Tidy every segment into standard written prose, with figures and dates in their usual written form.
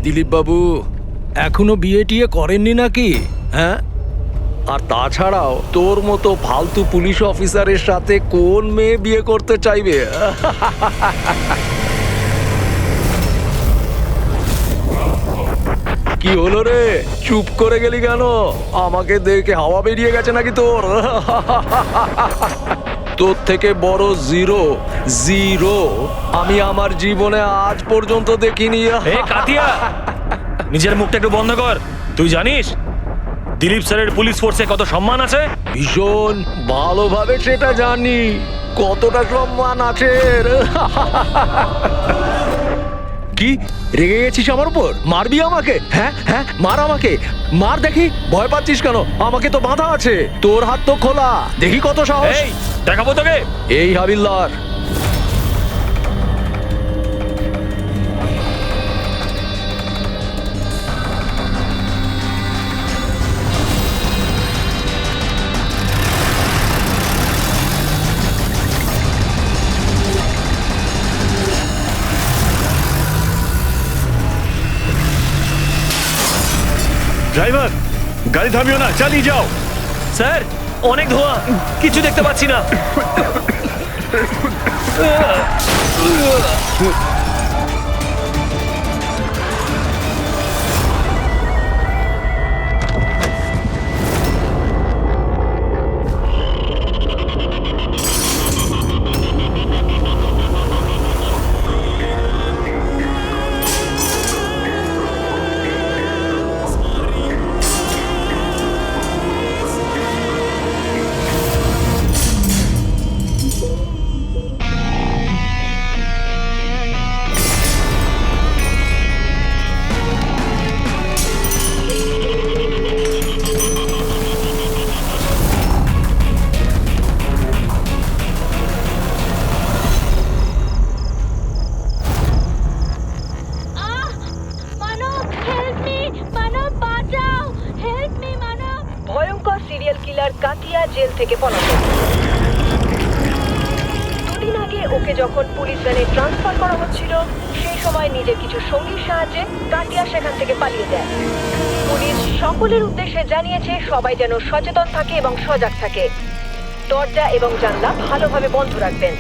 দিলীপ বাবু, এখনো বিয়ে টিয়ে করেননি নাকি? হ্যাঁ, আর তাছাড়াও তোর মতো ফালতু পুলিশ অফিসারের সাথে কোন মেয়ে বিয়ে করতে চাইবে? কি হলো রে, চুপ করে গেলি কেন? আমাকে দেখে হাওয়া বেরিয়ে গেছে নাকি তোর? তোর থেকে বড় জিরো জিরো আমি আমার জীবনে আজ পর্যন্ত দেখিনি। এ কাতিয়া, নিজের মুখটা একটু বন্ধ কর। তুই জানিস দিলীপ স্যারের পুলিশ ফোর্সে কত সম্মান আছে? ভীষণ ভালোভাবে সেটা জানি, কতটা সম্মান আছে। কি রেগে গেছিস আমার উপর? মারবি আমাকে? হ্যাঁ হ্যাঁ, মার আমাকে, মার দেখি। ভয় পাচ্ছিস কেন? আমাকে তো বাঁধা আছে, তোর হাত তো খোলা, দেখি কত সাহস। এই দেখাবো তোকে। এই হাবিলদার, ড্রাইভার, গাড়ি থামিও না, চালিয়ে যাও। স্যার, অনেক ধোঁয়া, কিছু দেখতে পাচ্ছি না। ভয়ঙ্কর সিরিয়াল কিলার কাতিয়া জেল থেকে পলাতক। দুদিন আগে ওকে যখন পুলিশ ভ্যানে ট্রান্সফার করা হচ্ছিল, সেই সময় নিজের কিছু সঙ্গীর সাহায্যে কাতিয়া সেখান থেকে পালিয়ে যায়। পুলিশ সকলের উদ্দেশ্যে জানিয়েছে সবাই যেন সচেতন থাকে এবং সজাগ থাকে। দরজা এবং জানলা ভালোভাবে বন্ধ রাখবেন।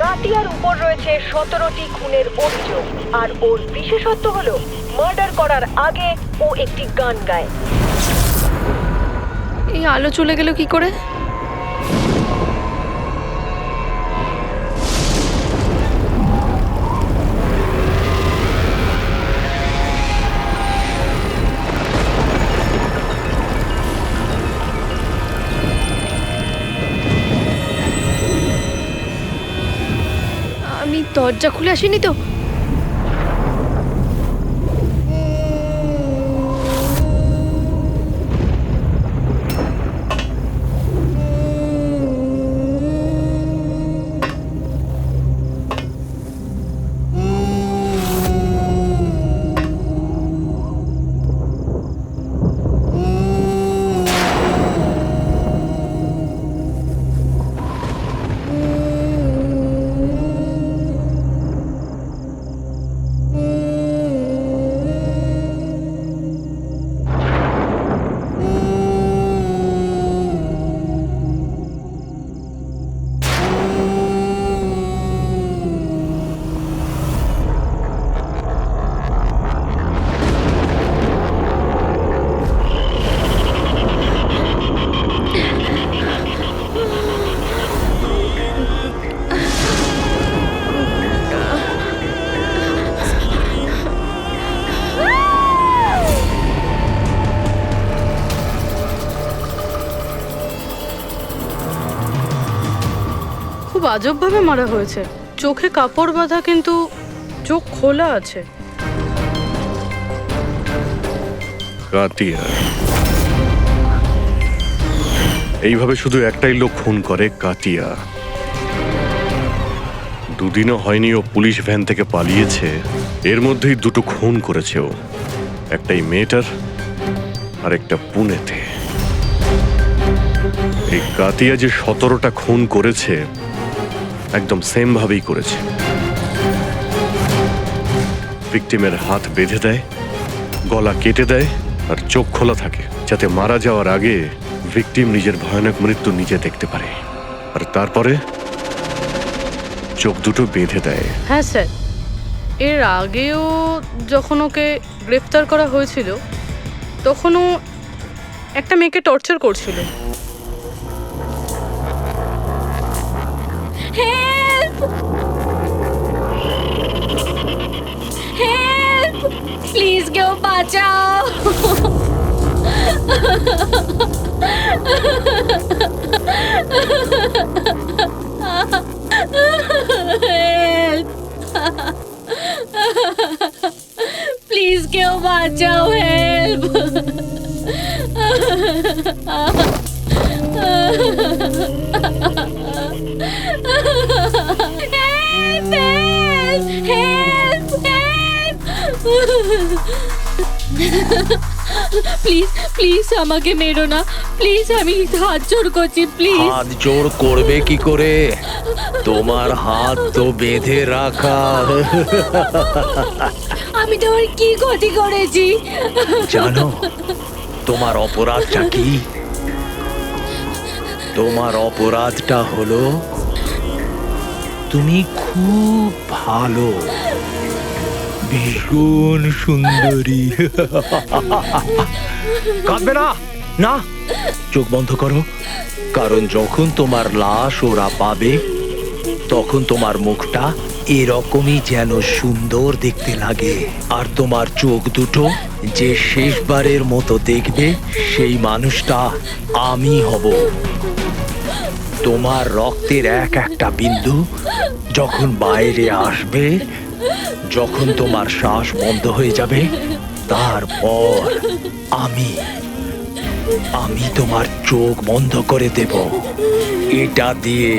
কাতিয়ার উপর রয়েছে 17টি খুনের অভিযোগ, আর ওর বিশেষত্ব হলো মার্ডার করার আগে ও একটি গান গায়। এই আলো চলে গেল কি করে? আমি দরজা খুলে আসিনি তো? খুব আজবভাবে মারা হয়েছে। চোখে কাপড় বাঁধা, কিন্তু চোখ খোলা আছে। কাতিয়া, এইভাবে শুধু একটাই লোক খুন করে, কাতিয়া। দুদিনও হয়নি ও পুলিশ ভ্যান থেকে পালিয়েছে, এর মধ্যেই দুটো খুন করেছে ও। একটাই মেয়েটার, আর একটা পুনেতে। এই কাতিয়া যে 17টা খুন করেছে, একদম সেম ভাবেই করেছে। ভিকটিমের হাত বেঁধে দেয়, গলা কেটে দেয় আর চোখ খোলা থাকে, যাতে মারা যাওয়ার আগে ভিকটিম নিজের ভয়ানক মৃত্যু নিজে দেখতে পারে। আর তারপরে চোখ দুটো বেঁধে দেয়। হ্যাঁ স্যার, এর আগেও যখন ওকে গ্রেফতার করা হয়েছিল তখনও একটা মেয়েকে টর্চার করছিল। হেল্প! হেল্প! প্লিজ কেউ বাঁচাও! হেল্প! প্লিজ কেউ বাঁচাও! হেল্প! প্লিজ প্লিজ আমাকে মেরো না, প্লিজ, আমি হাত জোর করছি, প্লিজ। হাত জোর করবে কি করে? তোমার হাত তো বেঁধে রাখা। আমি তোমার কি ক্ষতি করেছি? জানো তোমার অপরাধটা কি? তোমার অপরাধটা হলো তুমি খুব ভালো, ভীষণ সুন্দরী। কাঁদবে না, না, চোখ বন্ধ করো, কারণ যখন তোমার লাশ ওরা পাবে তখন তোমার মুখটা এরকমই যেন সুন্দর দেখতে লাগে। আর তোমার চোখ দুটো যে শেষবারের মতো দেখবে সেই মানুষটা আমি হব। তোমার রক্তের এক একটা বিন্দু যখন বাইরে আসবে, যখন তোমার শ্বাস বন্ধ হয়ে যাবে, তারপর আমি তোমার চোখ বন্ধ করে দেব এটা দিয়ে।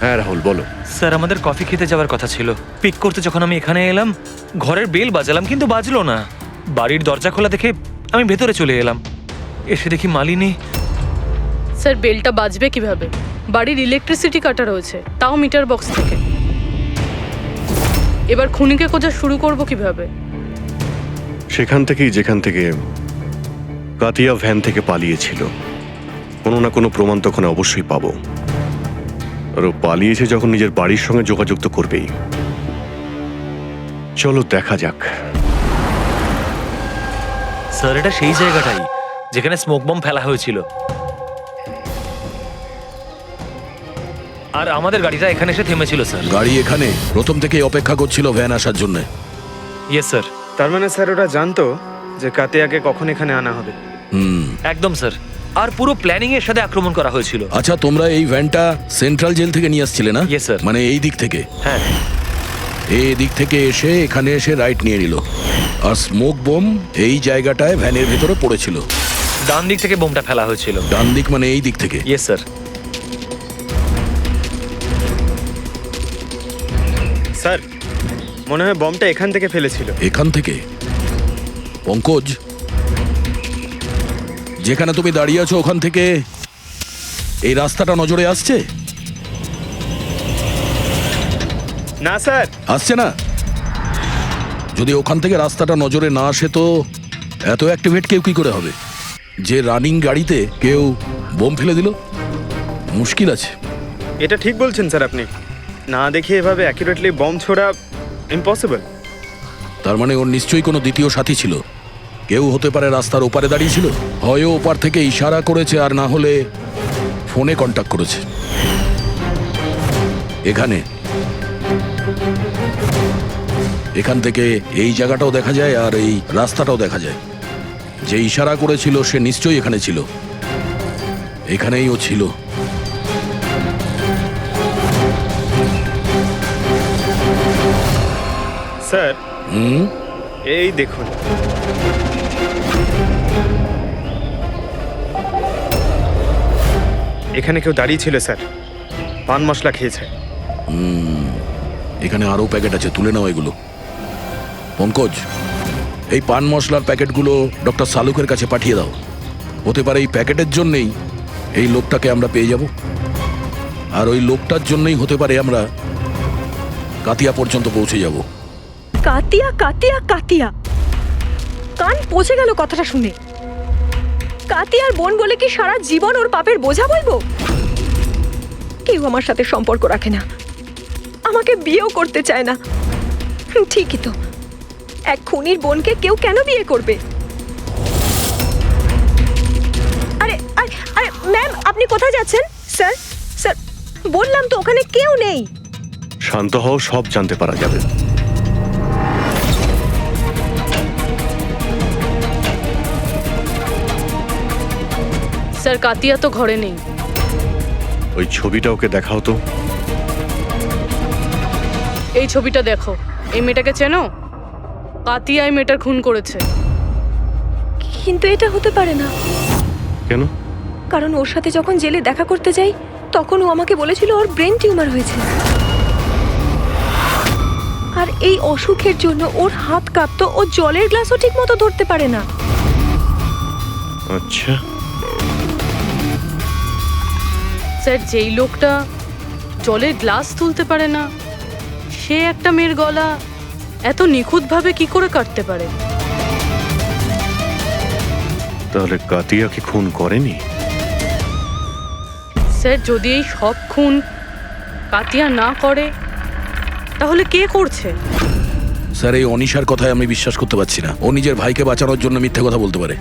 হ্যাঁ রাহুল, বলো। স্যার, আমাদের কফি খেতে যাওয়ার কথা ছিল। পিক করতে যখন আমি এখানে এলাম, ঘরের বেল বাজালাম কিন্তু বাজলো না। বাড়ির দরজা খোলা দেখে আমি ভেতরে চলে এলাম, এসে দেখি মালিনী। স্যার, বেলটা বাজবে কিভাবে? বাড়ির ইলেকট্রিসিটি কাটা রয়েছে, তাও মিটার বক্স থেকে। এবার খুনিকে খোঁজা শুরু করব কিভাবে? সেখান থেকেই যেখান থেকে কাতিয়া ভ্যান থেকে পালিয়েছিল, কোনো না কোনো প্রমাণ তখন অবশ্যই পাবো। আর ও পালিয়েছে যখন নিজের বাড়ির সঙ্গে যোগাযোগ তো করবেই। চলো দেখা যাক। স্যার, এটা সেই জায়গাটাই যেখানে স্মোক বম ফেলা হয়েছিল। আর আমাদের গাড়িটা এখানে এসে থেমেছিল স্যার। গাড়ি এখানে প্রথম থেকেই অপেক্ষা করছিল ভ্যান আসার জন্য। Yes sir. তার মানে স্যার ওরা জানতো যে কাতিয়াকে কখন এখানে আনা হবে। একদম স্যার। আর পুরো প্ল্যানিং এর সাথে আক্রমণ করা হয়েছিল। আচ্ছা, তোমরা এই ভ্যানটা সেন্ট্রাল জেল থেকে নিয়ে আসছিলে না? Yes, sir. মানে এই দিক থেকে? হ্যাঁ। এই দিক থেকে এসে এখানে এসে রাইট নিয়ে নিল, আর স্মোক বোম এই জায়গাটায় ভ্যানের ভেতরে পড়েছিল। ডান দিক থেকে বোমটা ফেলা হয়েছিল। ডান দিক মানে এই দিক থেকে? Yes sir. স্যার, মনে হয় বমটা এখান থেকে ফেলেছিল। এখান থেকে? পঙ্কজ, যেখানে তুমি দাঁড়িয়ে আছো ওখান থেকে এই রাস্তাটা নজরে আসছে? না স্যার। আসছে না? যদি ওখান থেকে রাস্তাটা নজরে না আসে তো এত অ্যাক্টিভেট কেউ কি করে হবে? যে রানিং গাড়িতে কেউ বোম ফেলে দিল, মুশকিল আছে। এটা ঠিক বলছেন স্যার আপনি। না দেখে এভাবে অ্যাকুরেটলি বম ছোড়া ইম্পসিবল। তার মানে ওর নিশ্চয়ই কোনো দ্বিতীয় সাথী ছিল। কেউ হতে পারে রাস্তার ওপারে দাঁড়িয়েছিল, হয় ওপার থেকে ইশারা করেছে, আর না হলে ফোনে কন্ট্যাক্ট করেছে। এখান থেকে এই জায়গাটাও দেখা যায় আর এই রাস্তাটাও দেখা যায়। যে ইশারা করেছিল সে নিশ্চয়ই এখানে ছিল, এখানেই ও ছিল। স্যার, এই দেখুন। এখানে কেউ দাঁড়িয়ে ছিল স্যার, পান মশলা খেয়েছে। এখানে আরো প্যাকেট আছে, তুলে নাও এগুলো। পঙ্কজ, এই পান মশলার প্যাকেটগুলো ডক্টর সালুকের কাছে পাঠিয়ে দাও। হতে পারে এই প্যাকেটের জন্যেই এই লোকটাকে আমরা পেয়ে যাব, আর ওই লোকটার জন্যই হতে পারে আমরা কাতিয়া পর্যন্ত পৌঁছে যাব। কাতিয়া কাতিয়া কাতিয়া, কান পচে গেল কথাটা শুনে। কাতিয়ার বোন বলে কি সারা জীবন ওর পাপের বোঝা বইবো? কেউ আমার সাথে সম্পর্ক রাখে না, আমাকে বিয়েও করতে চায় না। ঠিকই তো, এক খুনির বোনকে কেউ কেন বিয়ে করবে? আরে আরে আরে ম্যাম, আপনি কোথায় যাচ্ছেন? স্যার স্যার, বললাম তো ওখানে কেউ নেই। শান্ত হও, সব জানতে পারা যাবে। স্যার, কাতিয়া তো ঘরে নেই। ওই ছবিটা ওকে দেখাও তো। এই ছবিটা দেখো। এই মেয়েটাকে চেনো? কাতিয়া এই মেয়েটার খুন করেছে। কিন্তু এটা হতে পারে না, কেন? কারণ ওর সাথে যখন জেলে দেখা করতে যাই তখন ও আমাকে বলেছিল ওর ব্রেন টিউমার হয়েছে, আর এই অসুখের জন্য ওর হাত কাঁপতো, ও জলের গ্লাসও ঠিক মতো ধরতে পারে না। আচ্ছা, স্যার, যেই লোকটা জলের গ্লাস তুলতে পারে না, সে একটা মেয়ের গলা এত নিখুঁতভাবে কি করে কাটতে পারে? তাহলে কাতিয়াকে খুন করেনি? স্যার, যদি এই সব খুন কাতিয়া না করে তাহলে কে করছে? স্যার, এই অনিশার কথায় আমি বিশ্বাস করতে পারছি না। ও নিজের ভাইকে বাঁচানোর জন্য মিথ্যে কথা বলতে পারে।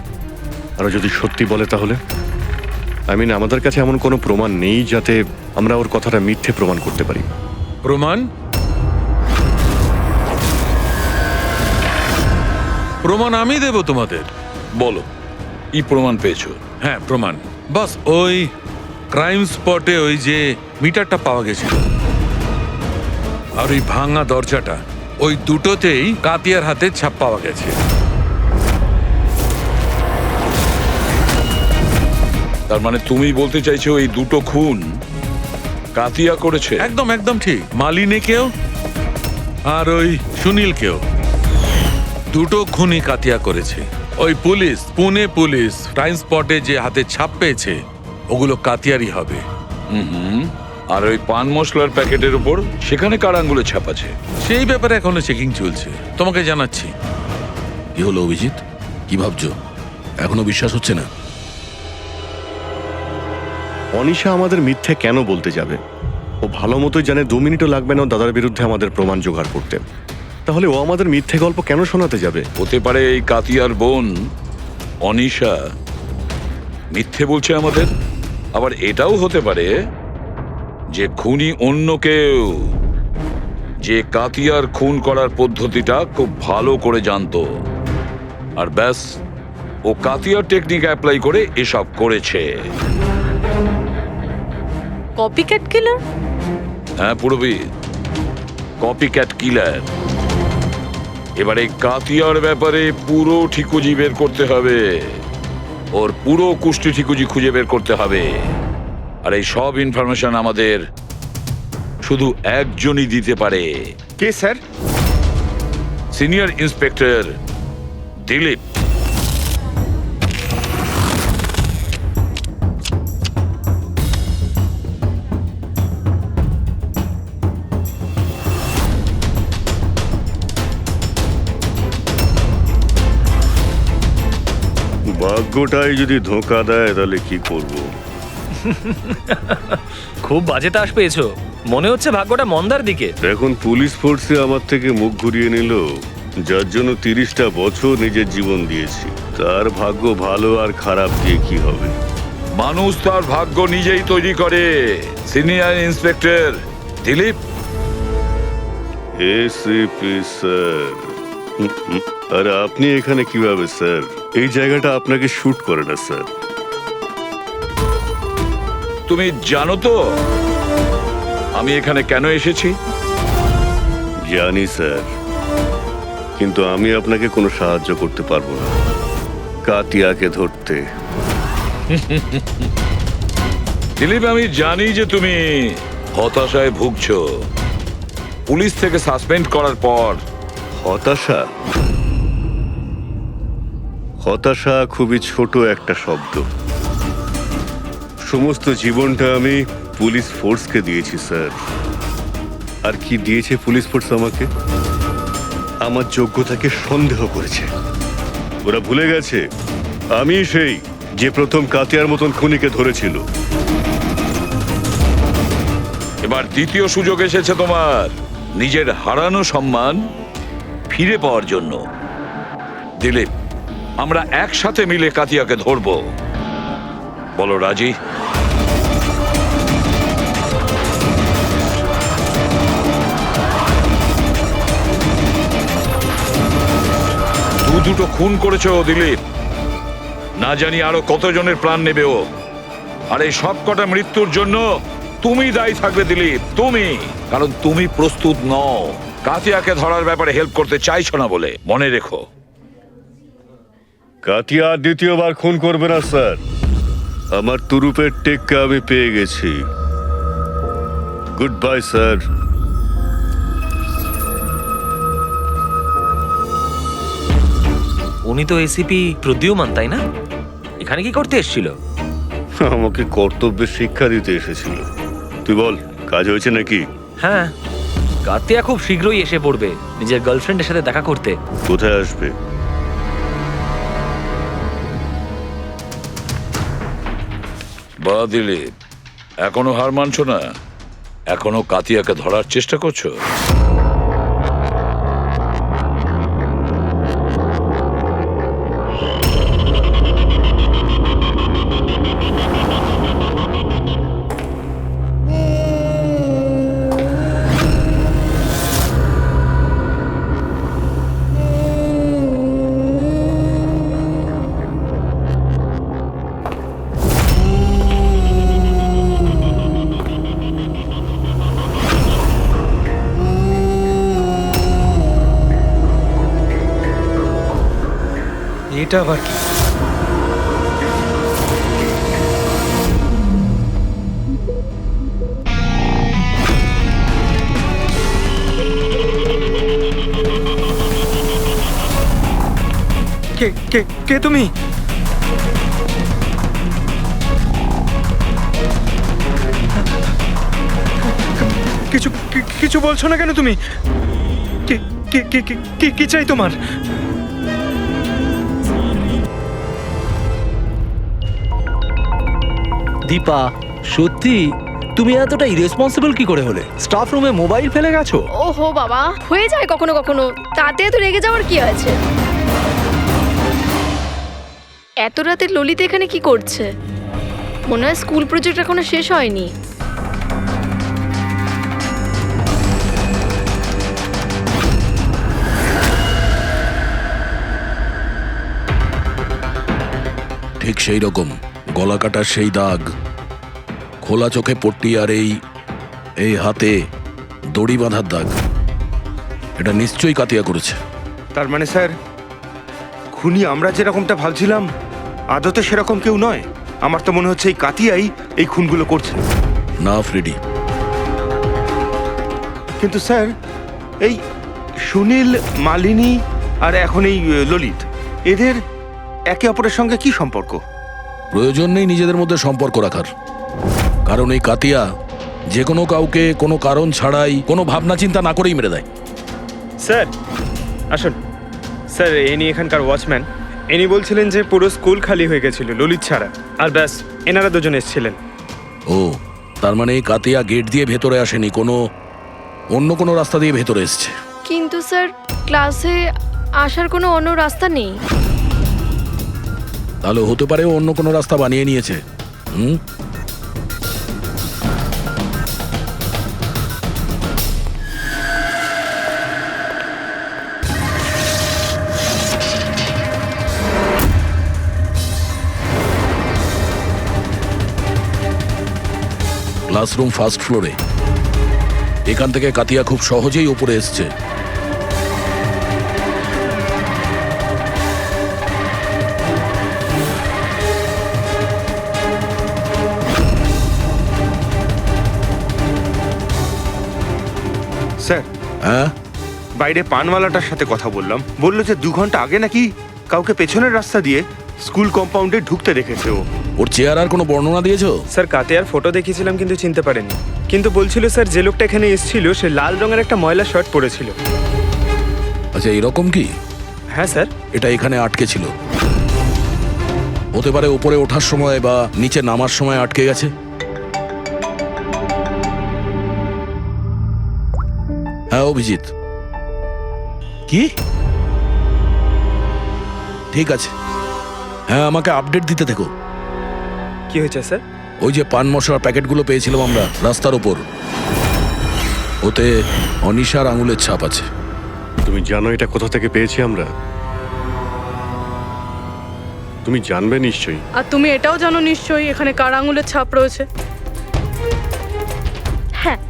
আর যদি সত্যি বলে তাহলে? আমাদের কাছে এমন কোনো প্রমাণ নেই যাতে আমরা ওর কথাটা মিথ্যে প্রমাণ করতে পারি। প্রমাণ? প্রমাণ আমি দেব তোমাদের। বলো, কি প্রমাণ পেয়েছো? হ্যাঁ, প্রমাণ বাস ওই ক্রাইম স্পটে ওই যে মিটারটা পাওয়া গেছিল আর ওই ভাঙা দরজাটা, ওই দুটোতেই কাতিয়ার হাতে ছাপ পাওয়া গেছে। তার মানে তুমি বলতে চাইছো এই দুটো খুন কাতিয়া করেছে? একদম একদম ঠিক। মালিনীকেও আর ওই সুনীলকেও, দুটো খুনই কাতিয়া করেছে। ওই পুলিশ, পুনে পুলিশ ক্রাইম স্পটে যে হাতে ছাপ পেয়েছে ওগুলো কাতিয়ারই হবে। আর ওই পান মশলার প্যাকেটের উপর সেখানে কার আঙ্গুলে ছাপ আছে? সেই ব্যাপারে এখনো চেকিং চলছে, তোমাকে জানাচ্ছি। কি হলো অভিজিৎ, কি ভাবছো? এখনো বিশ্বাস হচ্ছে না? অনিশা আমাদের মিথ্যে কেন বলতে যাবে? ও ভালো মতোই জানে 2 মিনিটও লাগবে না ওর দাদার বিরুদ্ধে আমাদের প্রমাণ জোগাড় করতে। তাহলে ও আমাদের মিথ্যে গল্প কেন শোনাতে যাবে? হতে পারে এই কাতিয়ার বোন অনিশা মিথ্যে বলছে আমাদের। আবার এটাও হতে পারে যে খুনি অন্য কেউ, যে কাতিয়ার খুন করার পদ্ধতিটা খুব ভালো করে জানতো, আর ব্যাস ও কাতিয়ার টেকনিক অ্যাপ্লাই করে এসব করেছে। কপিক্যাট কিলার? হ্যাঁ পুরবি, কপিক্যাট কিলার। এবার এই কাতিয়ার ব্যাপারে পুরো ঠিকুজি বের করতে হবে, ওর পুরো কুষ্টি ঠিকুজি খুঁজে বের করতে হবে। আর এই সব ইনফরমেশন আমাদের শুধু একজনই দিতে পারে। কে স্যার? Senior inspector Dilip. ভাগ্যটাই যদি ধোঁকা দেয় তাহলে কি করব? খুব বাজে তাস পেয়েছো, মনে হচ্ছে ভাগ্যটা মন্দার দিকে। এখন পুলিশ ফোর্সে আমার থেকে মুখ ঘুরিয়ে নিল, যার জন্য 30টা বছর নিজের জীবন দিয়েছি। তার ভাগ্য ভালো আর খারাপ দিয়ে কি হবে? মানুষ তার ভাগ্য নিজেই তৈরি করে। Senior inspector Dilip. ACP sir. আরে আপনি এখানে কিভাবে স্যার? এই জায়গাটা আপনাকে শুট করে না স্যার। তুমি জানো তো আমি এখানে কেন এসেছি? জানি স্যার, কিন্তু আমি আপনাকে কোনো সাহায্য করতে পারবো না কাতিয়াকে ধরতে। দিলীপ, আমি জানি যে তুমি হতাশায় ভুগছো। পুলিশ থেকে সাসপেন্ড করার পর। হতাশা? হতাশা খুবই ছোট একটা শব্দ। সমস্ত জীবনটা আমি পুলিশ ফোর্সকে দিয়েছি স্যার। আর কি দিয়েছে পুলিশ ফোর্স আমাকে? আমার যোগ্যতাকে সন্দেহ করেছে। ওরা ভুলে গেছে আমি সেই যে প্রথম কাতিয়ার মতন খুনিকে ধরেছিল। এবার দ্বিতীয় সুযোগ এসেছে তোমার নিজের হারানো সম্মান ফিরে পাওয়ার জন্য। দিলীপ, আমরা একসাথে মিলে কাতিয়াকে ধরবো। বলো রাজি? দুটো খুন করেছো দিলীপ, না জানি আরো কতজনের প্রাণ নেবে ও। আর এই সব কটা মৃত্যুর জন্য তুমি দায়ী থাকবে দিলীপ, তুমি। কারণ তুমি প্রস্তুত নও কাতিয়াকে ধরার ব্যাপারে হেল্প করতে চাইছো না বলে, মনে রেখো। কাতিয়া আর দ্বিতীয়বার খুন করবে না স্যার। আমার তুরুপের টেক্কা আমি পেয়ে গেছি। Good bye sir. উনি তো এসিপি প্রদ্যুমান, তাই না? এখানে কি করতে এসেছিল? আমাকে কর্তব্যের শিক্ষা দিতে এসেছিল। তুই বল, কাজ হয়েছে নাকি? হ্যাঁ, কাতিয়া খুব শীঘ্রই এসে পড়বে নিজের গার্লফ্রেন্ডের সাথে দেখা করতে। কোথায় আসবে? বা দিলীপ, এখনো হার মানছো না? এখনো কাতিয়াকে ধরার চেষ্টা করছো? এটা আবার কি? কে তুমি? কিছু বলছো না কেন তুমি? কি চাই তোমার? দীপা, সত্যি তুমি এতটা ইরেসপন্সিবল কি করে হলে? স্টাফ রুমে মোবাইল ফেলে গেছো? ওহো বাবা, হয়ে যায় কখনো কখনো, তাতে তো রেগে যাওয়ার কি আছে? এত রাতে ললিত এখানে কি করছে? মনে হয় স্কুল প্রজেক্ট এখনো শেষ হয়নি। ঠিক সেই রকম গলা কাটার সেই দাগ, খোলা চোখে পট্টি, আর এই হাতে দড়ি বাঁধার দাগ, এটা নিশ্চয়ই কাতিয়া করেছে। তার মানে স্যার, খুনি আমরা যেরকমটা ভাবছিলাম আদতে সেরকম কেউ নয়। আমার তো মনে হচ্ছে এই কাতিয়াই এই খুনগুলো করছে। না ফ্রেডি, কিন্তু স্যার, এই সুনীল, মালিনী আর এখন এই ললিত, এদের একে অপরের সঙ্গে কি সম্পর্ক? প্রয়োজন নেই নিজেদের মধ্যে সম্পর্ক রাখার, কারণ এই কাতিয়া যে কোনো কাউকে কোনো কারণ ছাড়াই, কোনো ভাবনা চিন্তা না করেই মেরে দেয়। স্যার আসুন। স্যার, ইনি এখানকার ওয়াচম্যান। ইনি বলছিলেন যে পুরো স্কুল খালি হয়ে গেছিল ললিত ছাড়া, আর ব্যাস এনারা দুজন এসেছিলেন। ও, তার মানে এই কাতিয়া গেট দিয়ে ভেতরে আসেনি, অন্য কোনো রাস্তা দিয়ে ভেতরে এসছে। কিন্তু স্যার, ক্লাসে আসার কোনো অন্য রাস্তা নেই। তাহলে হতে পারে অন্য কোনো রাস্তা বানিয়ে নিয়েছে। ক্লাসরুম ফার্স্ট ফ্লোরে। এখান থেকে কাতিয়া খুব সহজেই উপরে এসছে। স্যার, হ্যাঁ, বাইরে পানওয়ালাটার সাথে কথা বললাম, বললো যে 2 ঘন্টা আগে নাকি কাউকে পেছনের রাস্তা দিয়ে স্কুল কম্পাউন্ডে ঢুকতে দেখেছে ও। ওর চেহারা আর কোনো বর্ণনা দিয়েছো? স্যার কাতিয়ার ফটো দেখিয়েছিলাম কিন্তু চিনতে পারেনি। কিন্তু বলছিল স্যার যে লোকটা এখানে এসেছিল সে লাল রঙের একটা ময়লা শার্ট পরেছিল। আচ্ছা, এরকম কি? হ্যাঁ স্যার। এটা এখানে আটকে ছিল, হতে পারে উপরে ওঠার সময় বা নিচে নামার সময় আটকে গেছে। হ্যাঁ অভিজিৎ, কি? ঠিক আছে, হ্যাঁ আমাকে আপডেট দিতে থেকো। কি হয়েছে স্যার? ওই যে পান মশলার প্যাকেটগুলো পেয়েছিলাম আমরা রাস্তার ওপর, ওতে অনিশার আঙুলের ছাপ আছে। তুমি জানো এটা কোথা থেকে পেয়েছি আমরা? তুমি জানবে নিশ্চয়ই। আর তুমি এটাও জানো নিশ্চয়ই এখানে কার আঙুলের ছাপ রয়েছে। হ্যাঁ,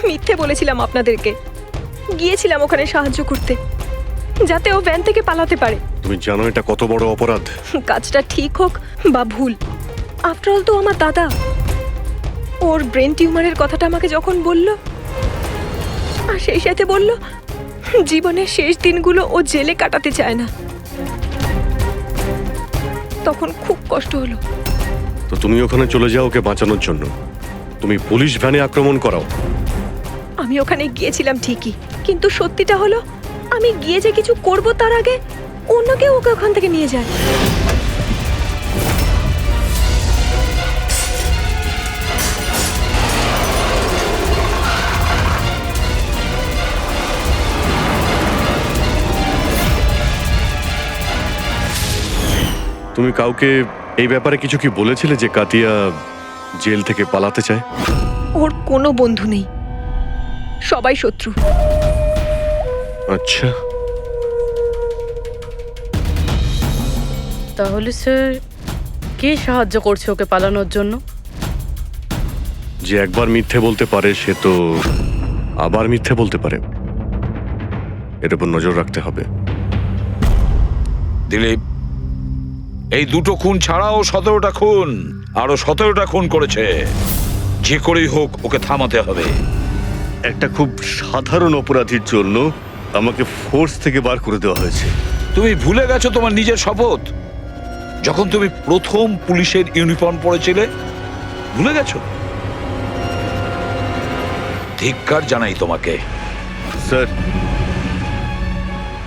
মিথ্যে বলেছিলাম আপনাদেরকে। গিয়েছিলাম ওখানে সাহায্য করতে, যাতে ও ভ্যান থেকে পালাতে পারে। তুমি জানো এটা কত বড় অপরাধ? কাজটা ঠিক হোক বা ভুল, আফটার অল তো আমার দাদা। ওর ব্রেন টিউমারের কথাটা আমাকে যখন বলল, আর সেই সাথে বলল জীবনের শেষ দিনগুলো ও জেলে কাটাতে চায় না, তখন খুব কষ্ট হলো। তো তুমি ওখানে চলে যাও ওকে বাঁচানোর জন্য। তুমি পুলিশ ভ্যানে আক্রমণ করাও। আমি ওখানে গিয়েছিলাম ঠিকই, কিন্তু সত্যিটা হলো আমি গিয়ে যে কিছু করব তার আগে অন্য কেউ ওকে ওখান থেকে নিয়ে যায়। তুমি কাউকে এই ব্যাপারে কিছু কি বলেছিলে যে কাতিয়া জেল থেকে পালাতে চায়? ওর কোনো বন্ধু নেই, সবাই শত্রু। আচ্ছা, তাহলে স্যার কে সাহায্য করছে ওকে পালানোর জন্য? যে একবার মিথ্যে বলতে পারে সে তো আবার মিথ্যে বলতে পারে। এর উপর নজর রাখতে হবে। দিলীপ, এই দুটো খুন ছাড়াও 17টা খুন, আরো 17টা খুন করেছে। যে করেই হোক ওকে থামাতে হবে। একটা খুব সাধারণ অপরাধীর জন্য আমাকে ফোর্স থেকে বার করে দেওয়া হয়েছে। তুমি ভুলে গেছো তোমার নিজের শপথ, যখন তুমি প্রথম পুলিশের ইউনিফর্ম পরেছিলে? ভুলে গেছো? ধিক্কার জানাই তোমাকে। স্যার,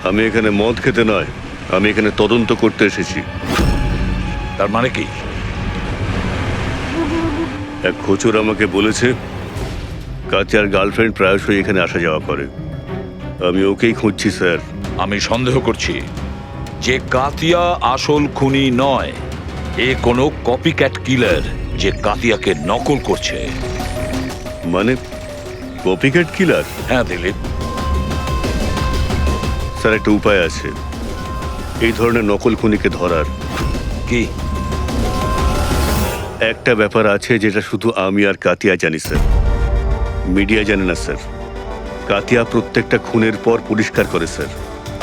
আমি এখানে মদ খেতে নয়, আমি এখানে তদন্ত করতে এসেছি। তার মানে কি? এক খোঁচর আমাকে বলেছে কাতিয়ার গার্লফ্রেন্ড প্রায়শই এখানে আসা যাওয়া করে। আমি ওকেই খুঁজছি স্যার। আমি সন্দেহ করছি যে কাতিয়া আসল খুনি নয়, এ কোনো কপিক্যাট কিলার যে কাতিয়াকে নকল করছে। মানে কপিক্যাট কিলার? হ্যাঁ দিলীপ। স্যার, একটা উপায় আছে এই ধরনের নকল খুনিকে ধরার। কি? একটা ব্যাপার আছে যেটা শুধু আমি আর কাতিয়া জানি স্যার, মিডিয়া জানে না স্যার। কাতিয়া প্রত্যেকটা খুনের পর পরিষ্কার করে স্যার,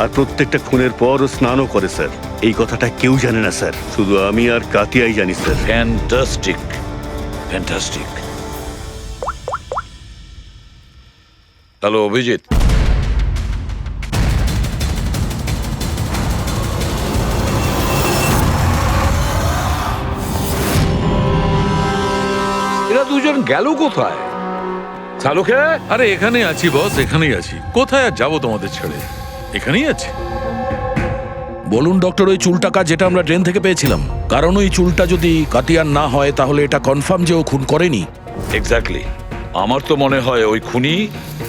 আর প্রত্যেকটা খুনের পর ও স্নানও করে স্যার। এই কথাটা কেউ জানে না স্যার, শুধু আমি আর কাতিয়াই জানি sir. Fantastic, fantastic. Hello Abhijit, এরা দুজন গেল কোথায়? চালুকে? আরে এখানেই আছি বস, এখানেই আছি। কোথায় আর যাবো তোমাদের ছেড়ে, এখানেই আছি। বলুন ডক্টর, ওই চুলটাকা যেটা আমরা ট্রেন থেকে পেয়েছিলাম, কারণ ওই চুলটা যদি কাতিয়ার না হয় তাহলে এটা কনফার্ম যে ও খুন করেনি। এক্স্যাক্টলি। আমার তো মনে হয় ওই খুনি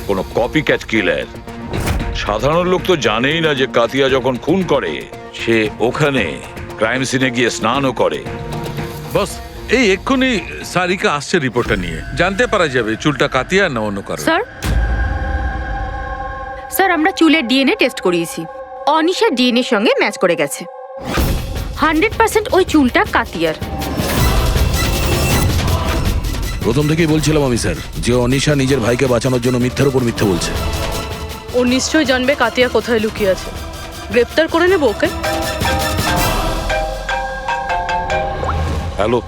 কোনো কপিক্যাট কিলার। সাধারণ লোক তো জানেই না যে কাতিয়া যখন খুন করে সে ওখানে ক্রাইম সিনে গিয়ে স্নানও করে। বস, এই এক্ষুনি সারিকা আসছে রিপোর্টটা নিয়ে, জানতে পারা যাবে চুলটা কাতিয়া না অন্য কারো। স্যার আমরা চুলের ডিএনএ টেস্ট করিয়েছি, অনিশার ডিএনএর সঙ্গে ম্যাচ করে গেছে। 100% ওই চুলটা কাতিয়ার। প্রথম থেকেই বলছিলাম আমি স্যার যে অনিশা নিজের ভাইকে বাঁচানোর জন্য মিথ্যার উপর মিথ্যে বলছে। ও নিশ্চয়ই জানবে কাতিয়া কোথায় লুকিয়ে আছে। গ্রেপ্তার করে নেব ওকে। হ্যালো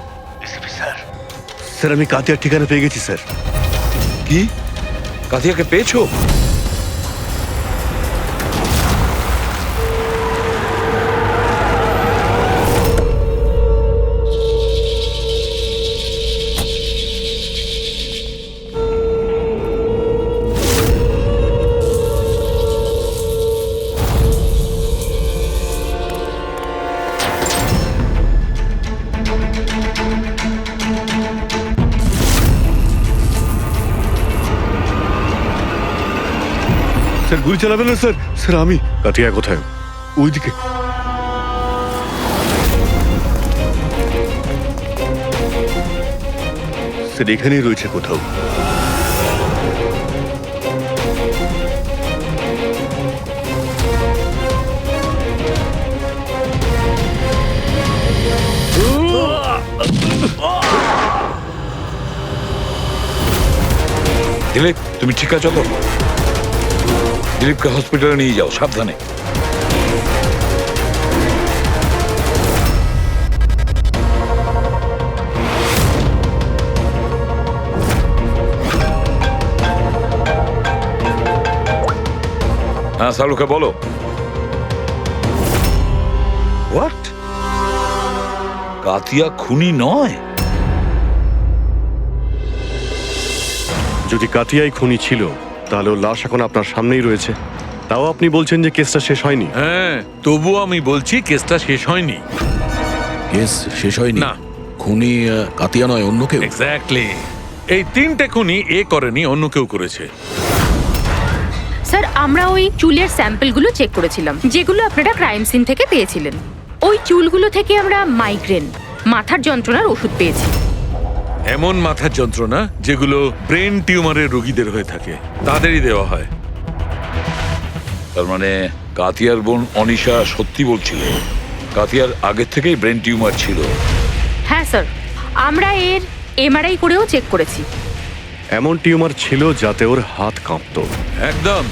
স্যার, আমি কাতিয়ার ঠিকানা পেয়ে গেছি স্যার। কি? কাতিয়াকে পেয়েছো? স্যার গুলি চালাবেন না স্যার। স্যার আমি। কাতিয়া কোথায়? ওইদিকে। স্যার এখানেই রয়েছে কোথাও। দিলীপ তুমি ঠিক আছো তো? দিলীপকে হসপিটালে নিয়ে যাও, সাবধানে। হ্যাঁ সালুকে বলো। হোয়াট? কাতিয়া খুনি নয়? যদি কাতিয়াই খুনি ছিল তাহলে ওর লাশ এখন আপনার সামনেই রয়েছে, তাও আপনি বলছেন যে কেসটা শেষ হয়নি। হ্যাঁ, তবুও আমি বলছি কেসটা শেষ হয়নি। কেস শেষ হয়নি? না। খুনি কাতিয়া নয়, অন্য কেউ? এক্স্যাক্টলি। এই 3টে খুনি এ করেনি, অন্য কেউ করেছে। স্যার আমরা ওই চুলের স্যাম্পলগুলো চেক করেছিলাম যেগুলো আপনারা ক্রাইম সিন থেকে পেয়েছিলেন। ওই চুলগুলো থেকে আমরা মাইগ্রেন, মাথার যন্ত্রণার ওষুধ পেয়েছি। এমন মাথার যন্ত্রণা যেগুলো ব্রেন টিউমারের রোগীদের হয়ে থাকে, তাদেরই দেওয়া হয়। তার মানে কাতিয়ার বোন অনিশা সত্যি বলছিল, কাতিয়ার আগের থেকেই ব্রেন টিউমার ছিল। হ্যাঁ স্যার, আমরা এর এমআরআই করেও চেক করেছি। এমন টিউমার ছিল যাতে ওর হাত কাঁপতো। একদম।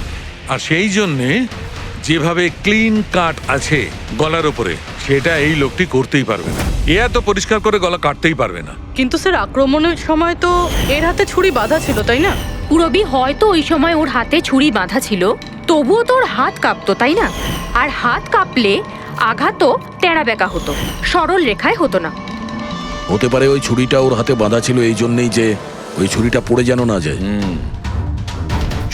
আর সেই জন্যে যেভাবে ক্লিন কাট আছে গলার ওপরে, সেটা এই লোকটি করতেই পারবে না। এ এত পরিষ্কার করে গলা কাটতেই পারবে না। কিন্তু স্যার আক্রমণের সময় তো এর হাতে ছুরি বাঁধা ছিল, তাই না? পুরবি হয়তো ওই সময় ওর হাতে ছুরি বাঁধা ছিল, তবুও তো ওর হাত কাঁপতো, তাই না? আর হাত কাঁপলে আঘাতও টেরা বেঁকা হতো, সরল রেখায় হতো না। হতে পারে ওই ছুরিটা ওর হাতে বাঁধা ছিল এই জন্যই যে ওই ছুরিটা পড়ে যেন না যায়।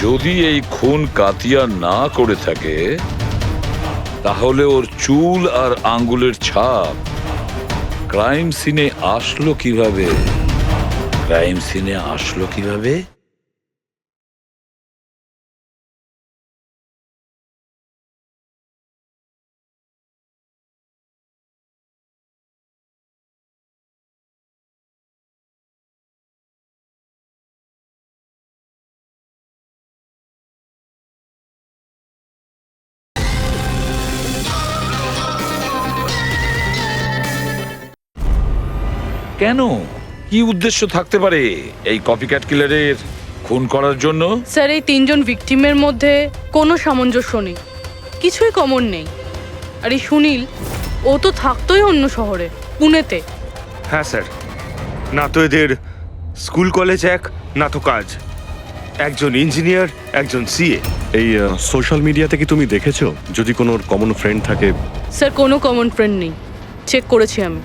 যদি এই খুন কাতিয়া না করে থাকে তাহলে ওর চুল আর আঙ্গুলের ছাপ ক্রাইম সিনে আসলো কিভাবে? ক্রাইম সিনে আসলো কিভাবে? কেন? কি উদ্দেশ্য থাকতে পারে এই কপিক্যাট কিলারের খুন করার জন্য? স্যার এই 3জন ভিকটিমের মধ্যে কোনো সামঞ্জস্য নেই, কিছুই কমন নেই। আর এই সুনীল, ও তো থাকতোই অন্য শহরে, পুনেতে। হ্যাঁ স্যার, না তো এদের স্কুল কলেজ এক, না তো কাজ। একজন ইঞ্জিনিয়ার, একজন সিএ। এই সোশ্যাল মিডিয়াতে কি তুমি দেখেছো যদি কোনো কমন ফ্রেন্ড থাকে? স্যার কোনো কমন ফ্রেন্ড নেই, চেক করেছি আমি।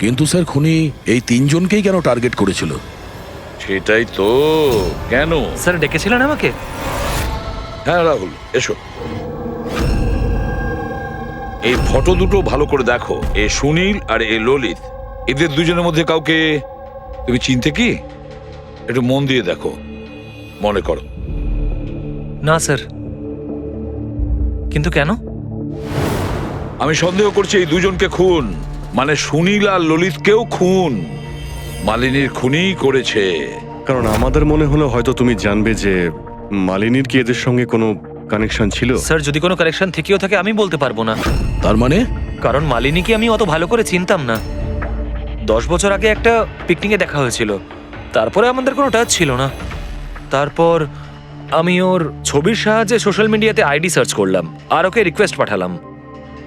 কিন্তু স্যার খুনি এই 3জনকেই কেন টার্গেট করেছিল? সেটাই তো। কেন? স্যার ডেকেছিলেন আমাকে? হ্যাঁ রাহুল, এসো। এই ফটো দুটো ভালো করে দেখো। এ সুনীল আর এ ললিত, এদের দুজনের মধ্যে কাউকে তুমি চিনতে কি? একটু মন দিয়ে দেখো, মনে করো। না স্যার। কিন্তু কেন? আমি সন্দেহ করছি এই দুজনকে খুন, মানে সুনীল আর ললিতকেও খুন মালিনীর খুনিই করেছে। কারণ আমাদের মনে হলো হয়তো তুমি জানবে যে মালিনীর কি এদের সঙ্গে কোনো কানেকশন ছিল। স্যার যদি কোনো কানেকশন থেকেও থাকে আমি বলতে পারবো না। তার মানে? কারণ মালিনীকে আমি অত ভালো করে চিনতাম না। 10 বছর আগে একটা পিকনিকে দেখা হয়েছিল, তারপরে আমাদের কোনো টাচ ছিল না। তারপর আমি ওর ছবির সাহায্যে সোশ্যাল মিডিয়াতে আইডি সার্চ করলাম আর ওকে রিকোয়েস্ট পাঠালাম।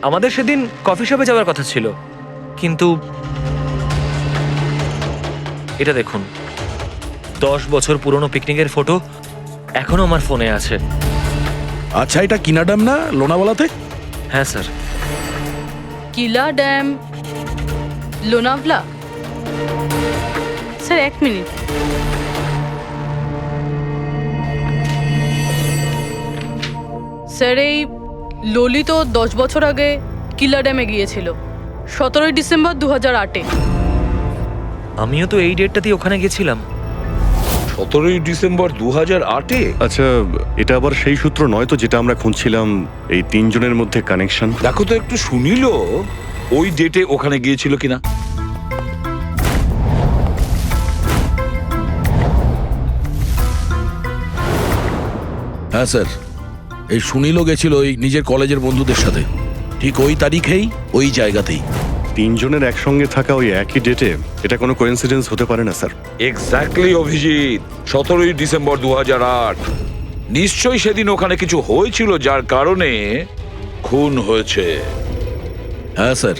আমাদের সেদিন কফি শপে যাওয়ার কথা ছিল, কিন্তু এটা দেখুন, 10 বছর পুরনো পিকনিকের ফটো এখনো আমার ফোনে আছে। আচ্ছা, এটা কিনা ড্যাম না লোনাওয়ালাতে? হ্যাঁ স্যার। কিলা dam, Lonavala? Sir 1 minute. Sir এই ললিত 10 বছর আগে কিলা ড্যামে গিয়েছিল, 17 ডিসেম্বর 2008-এ। আমিও তো এই ডেটটাতেই ওখানে গেছিলাম। 17ই ডিসেম্বর 2008-এ? আচ্ছা, এটা আবার সেই সূত্র নয় তো যেটা আমরা খুঁজছিলাম, এই তিনজনের মধ্যে কানেকশন? দেখো তো একটু শুনিল ওই ডেটে ওখানে গিয়েছিল কিনা। হ্যাঁ স্যার, এই সুনীলও গেছিল ওই নিজের কলেজের বন্ধুদের সাথে, ঠিক ওই তারিখেই ওই জায়গাতেই। তিনজনের একসঙ্গে থাকা ওই একই ডেটে, এটা কোনো কোইন্সিডেন্স হতে পারে না স্যার। এক্স্যাক্টলি অভিজিৎ, 17ই ডিসেম্বর 2008। নিশ্চয়ই সেদিন ওখানে কিছু হয়েছিল যার কারণে খুন হয়েছে। হ্যাঁ স্যার,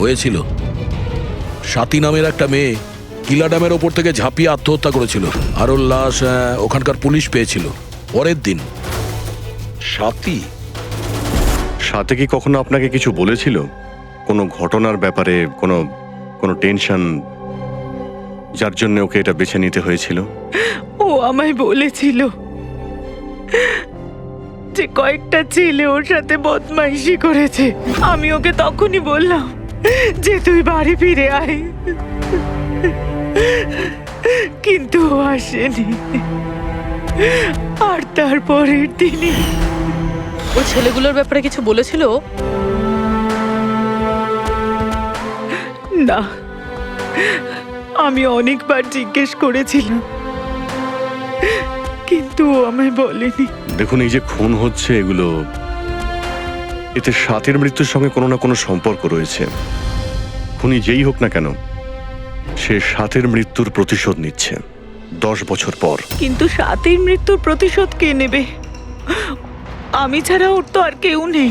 হয়েছিল। স্বাতী নামের একটা মেয়ে কিলা ড্যামের ওপর থেকে ঝাঁপিয়ে আত্মহত্যা করেছিল, আর ওর লাশ ওখানকার পুলিশ পেয়েছিল পরের দিন। স্বাতী? সাথে কি কখনো আপনাকে কিছু বলেছিল কোনো ঘটনার ব্যাপারে, কোনো কোনো টেনশন যার জন্য ওকে এটা বেছে নিতে হয়েছিল? ও আমায় বলেছিল যে কয়েকটা ছেলে ওর সাথে বদমাইশি করেছে। আমি ওকে তখনই বললাম যে তুই বাড়ি ফিরে আয়, কিন্তু ও আসেনি। আর তারপরের দিনই ওই ছেলেগুলোর ব্যাপারে কিছু বলেছিল? না, আমি অনেকবার জিজ্ঞেস করেছিলাম, কিন্তু ও আমায় বলেনি। দেখুন, এই যে খুন হচ্ছে এগুলো, এতে সাথীর মৃত্যুর সঙ্গে কোনো না কোনো সম্পর্ক রয়েছে। খুনি যেই হোক না কেন, সে সাথীর মৃত্যুর প্রতিশোধ নিচ্ছে 10 বছর পর। কিন্তু সাথীর মৃত্যুর প্রতিশোধ কে নেবে? আমি ছাড়া ওর তো আর কেউ নেই।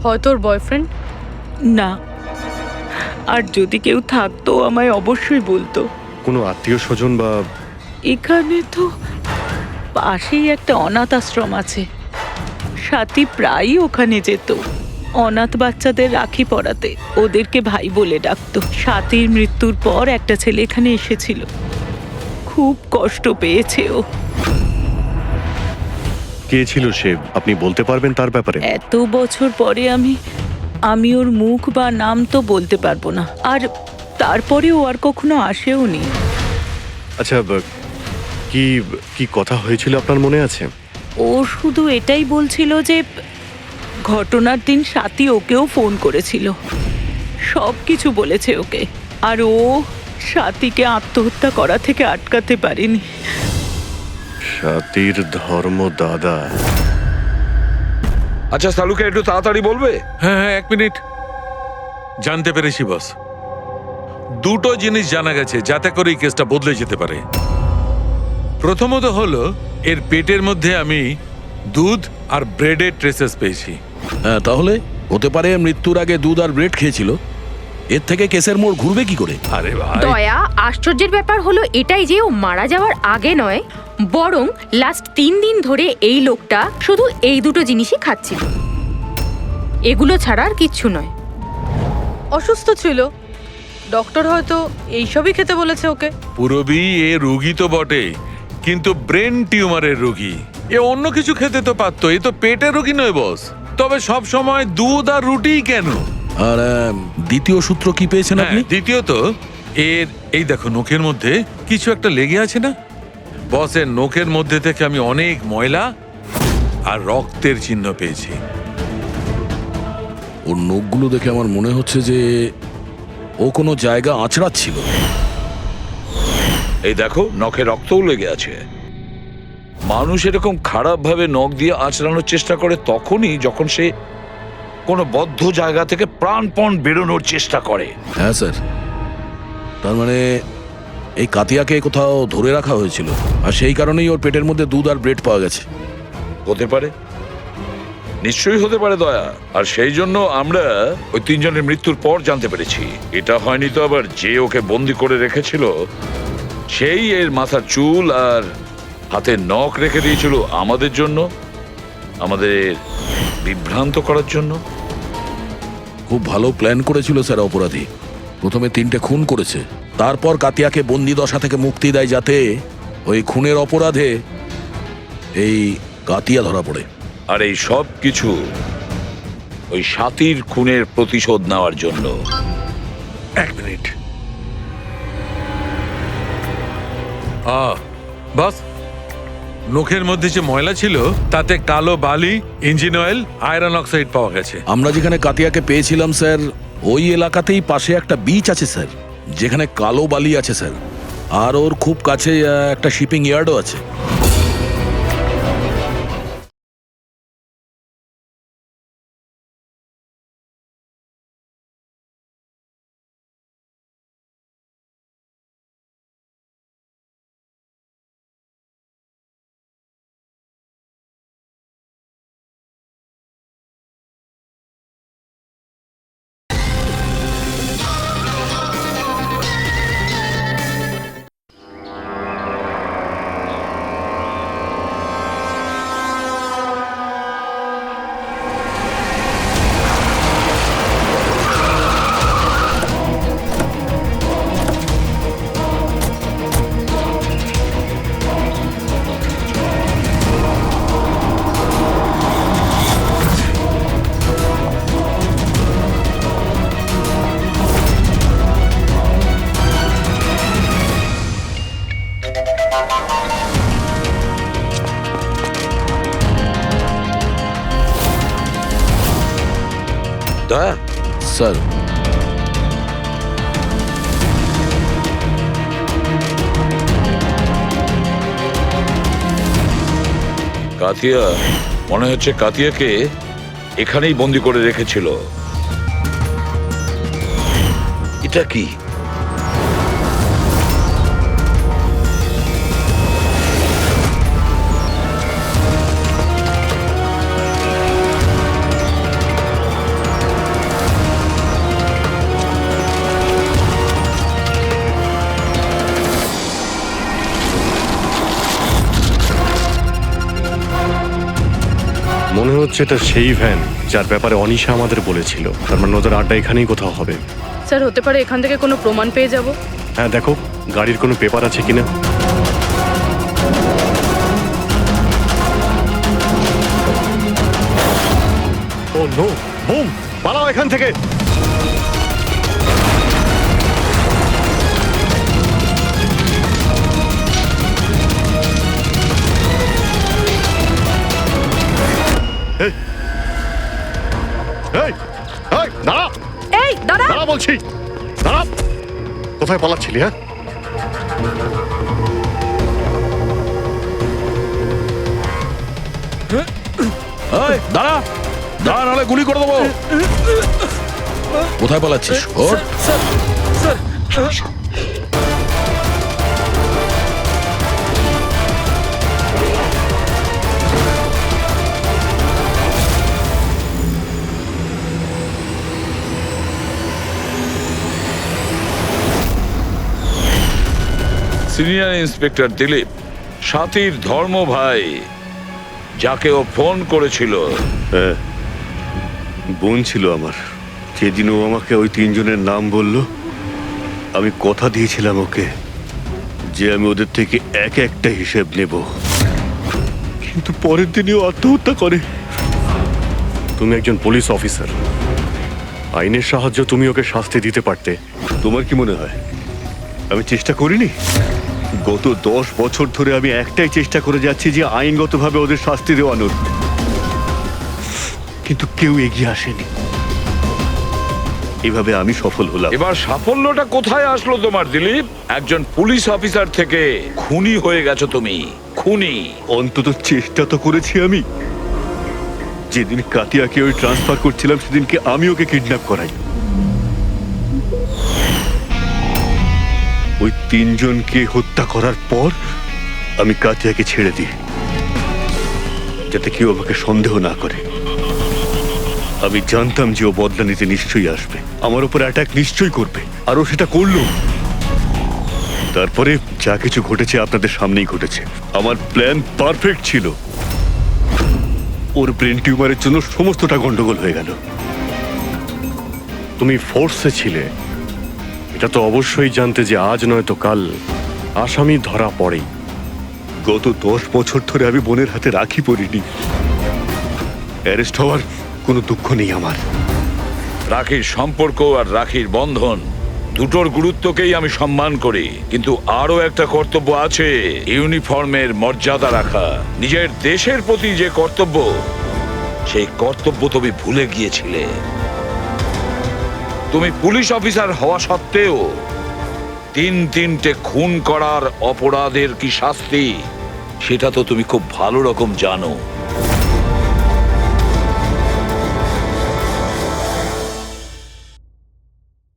হয়তো ওর বয়ফ্রেন্ড? না, আর যদি কেউ থাকতো আমায় অবশ্যই বলতো। কোনো আত্মীয় স্বজন বা? এখানে তো পাশেই একটা অনাথ আশ্রম আছে, সাথী প্রায়ই ওখানে যেত অনাথ বাচ্চাদের রাখি পরাতে। ওদেরকে ভাই বলে ডাকতো। সাথীর মৃত্যুর পর একটা ছেলে এখানে এসেছিল, খুব কষ্ট পেয়েছে ও। কে ছিল সে, আপনি বলতে পারবেন তার ব্যাপারে? এত বছর পরে আমি ওর মুখ বা নাম তো বলতে পারবো না। আর তারপরে ও আর কখনো আসেও নি। আচ্ছা, কি কি কথা হয়েছিল আপনার মনে আছে? ও শুধু এটাই বলছিল যে ঘটনার দিন সাথী ওকেও ফোন করেছিল, সব কিছু বলেছে ওকে। আর ও সাথীকে আত্মহত্যা করা থেকে আটকাতে পারেনি। সাথীর ধর্ম দাদা। আচ্ছা সালুকে একটু তাড়াতাড়ি বলবে? হ্যাঁ হ্যাঁ, 1 মিনিট। জানতে পেরেছি বস, দুটো জিনিস জানা গেছে যাতে করে এই কেসটা বদলে যেতে পারে। প্রথমত হলো এর পেটের মধ্যে আমি দুধ আর ব্রেডের ট্রেসেস পেয়েছি। হ্যাঁ, তাহলে হতে পারে মৃত্যুর আগে দুধ আর ব্রেড খেয়েছিল। এর থেকে কেসের মোড় ঘুরবে কি করে? আরে ভাই, দয়া, আশ্চর্যের ব্যাপার হলো এটাই যে ও মারা যাওয়ার আগে নয়, বরং লাস্ট 3 দিন ধরে এই লোকটা শুধু এই দুটো জিনিসই খাচ্ছিল, এগুলো ছাড়া আর কিচ্ছু নয়। অসুস্থ ছিল, ডক্টর হয়তো এইসবই খেতে বলেছে ওকে। পুরবি এ রোগী তো বটে, কিন্তু ব্রেন টিউমারের রোগী। এ অন্য কিছু খেতে তো পারতো, এ তো পেটের রোগী নয় বস। তবে সব সময় দুধ আর রুটি কেন? আর দ্বিতীয় সূত্র কি পেয়েছেন আপনি? দ্বিতীয়ত এর এই দেখো নখের মধ্যে কিছু একটা লেগে আছে না বসের? নখের মধ্যে থেকে আমি অনেক ময়লা আর রক্তের চিহ্ন পেয়েছি। ওর নখগুলো দেখে আমার মনে হচ্ছে যে ও কোনো জায়গা আঁচড়াচ্ছিল। এই দেখো, নখে রক্তও লেগে আছে। মানুষ এরকম খারাপ ভাবে নখ দিয়ে আঁচড়ানোর চেষ্টা করে তখনই যখন সে কোনো বদ্ধ জায়গা থেকে প্রাণপণ বেরোনোর চেষ্টা করে। হ্যাঁ স্যার, তার মানে এই কাতিয়াকে কোথাও ধরে রাখা হয়েছিল, আর সেই কারণেই ওর পেটের মধ্যে দুধ আর ব্রেড পাওয়া গেছে। হতে পারে, নিশ্চয়ই হতে পারে দয়া। আর সেই জন্য আমরা ওই 3 জনের মৃত্যুর পর জানতে পেরেছি। এটা হয়নি তো আবার যে ওকে বন্দি করে রেখেছিল সেই এর মাথার চুল আর হাতের নখ রেখে দিয়েছিল আমাদের জন্য, আমাদের বিভ্রান্ত করার জন্য। খুব ভালো প্ল্যান করেছিল স্যার অপরাধী। প্রথমে 3টে খুন করেছে, তারপর কাতিয়াকে বন্দি দশা থেকে মুক্তি দেয় যাতে ওই খুনের অপরাধে এই কাতিয়া ধরা পড়ে। আর এই সব কিছু ওই সাথীর খুনের প্রতিশোধ নেওয়ার জন্য। 1 মিনিট। বস, নখের মধ্যে যে ময়লা ছিল তাতে কালো বালি, ইঞ্জিন অয়েল, আয়রন অক্সাইড পাওয়া গেছে। আমরা যেখানে কাতিয়াকে পেয়েছিলাম স্যার, ওই এলাকাতেই পাশে একটা বিচ আছে স্যার, যেখানে কালো বালি আছে স্যার, আর ওর খুব কাছে একটা শিপিং ইয়ার্ডও আছে। দয়া, স্যার, কাতিয়া, মনে হচ্ছে কাতিয়াকে এখানেই বন্দি করে রেখেছিল। এটা কি? মনে হচ্ছে এটা সেই ভ্যান যার ব্যাপারে অনিশা আমাদের বলেছিল। তার মানে ওদের আড্ডা এখানেই কোথাও হবে। স্যার, হতে পারে এখান থেকে কোনো প্রমাণ পেয়ে যাব। হ্যাঁ, দেখো গাড়ির কোনো পেপার আছে কিনা। ও নো, বুম, পালাও এখান থেকে। এই, এই, এই, দাঁড়া, এই দাঁড়া! দাঁড়া বলছি, দাঁড়া। কোথায় পালাচ্ছিলি? হ্যাঁ, এই, দাঁড়া দাঁড়া, নাহলে গুলি করে দেবো। কোথায় পালাচ্ছিস? ওঠ। সিনিয়র ইন্সপেক্টর দিলীপ, সাথীর ধর্ম ভাই, যাকে ও ফোন করেছিল। হ্যাঁ, বোন ছিল আমার। যেদিন ও আমাকে ওই তিনজনের নাম বলল, আমি কথা দিয়েছিলাম ওকে যে আমি ওদের থেকে এক একটা হিসেব নেব, কিন্তু পরের দিনই ও আত্মহত্যা করে। তুমি একজন পুলিশ অফিসার, আইনের সাহায্য তুমি ওকে শাস্তি দিতে পারতে। তোমার কি মনে হয় আমি চেষ্টা করিনি? গত 10 বছর ধরে আমি একটাই চেষ্টা করে যাচ্ছি যে আইনগতভাবে ওদের শাস্তি দেওয়ানোর, কিন্তু কেউ এগিয়ে আসেনি। এভাবে আমি সফল হলাম। এবার সাফল্যটা কোথায় আসলো তোমার দিলীপ? একজন পুলিশ অফিসার থেকে খুনি হয়ে গেছো তুমি। খুনি। অন্তত চেষ্টা তো করেছি আমি। যেদিন কাতিয়াকে ওই ট্রান্সফার করছিলাম সেদিনকে আমি ওকে কিডন্যাপ করাই। ওই তিনজনকে হত্যা করার পর আমি কাতিয়াকে ছেড়ে দিই, যাতে কেউ আমাকে সন্দেহ না করে। আমি জানতাম যে ও বদলা নিতে নিশ্চয়ই আসবে, আমার উপর অ্যাটাক নিশ্চয়ই করবে, আর ও সেটা করলো। তারপরে যা কিছু ঘটেছে আপনাদের সামনেই ঘটেছে। আমার প্ল্যান পারফেক্ট ছিল। ওর ব্রেন টিউমারের জন্য সমস্তটা গন্ডগোল হয়ে গেল। তুমি ফোর্সে ছিলে, এটা তো অবশ্যই জানতে যে আজ নয়তো কাল আসামি ধরা পড়েই। গত 10 বছর ধরে আমি বোনের হাতে রাখি পরিনি। অ্যারেস্ট হওয়ার কোনো দুঃখ নেই আমার। রাখির সম্পর্ক আর রাখির বন্ধন দুটোর গুরুত্বকেই আমি সম্মান করি, কিন্তু আরো একটা কর্তব্য আছে, ইউনিফর্মের মর্যাদা রাখা। নিজের দেশের প্রতি যে কর্তব্য, সেই কর্তব্য তুমি ভুলে গিয়েছিলে। তুমি পুলিশ অফিসার হওয়া সত্ত্বেও তিনটে খুন করার অপরাধের কি শাস্তি, সেটা তো তুমি খুব ভালো রকম জানো।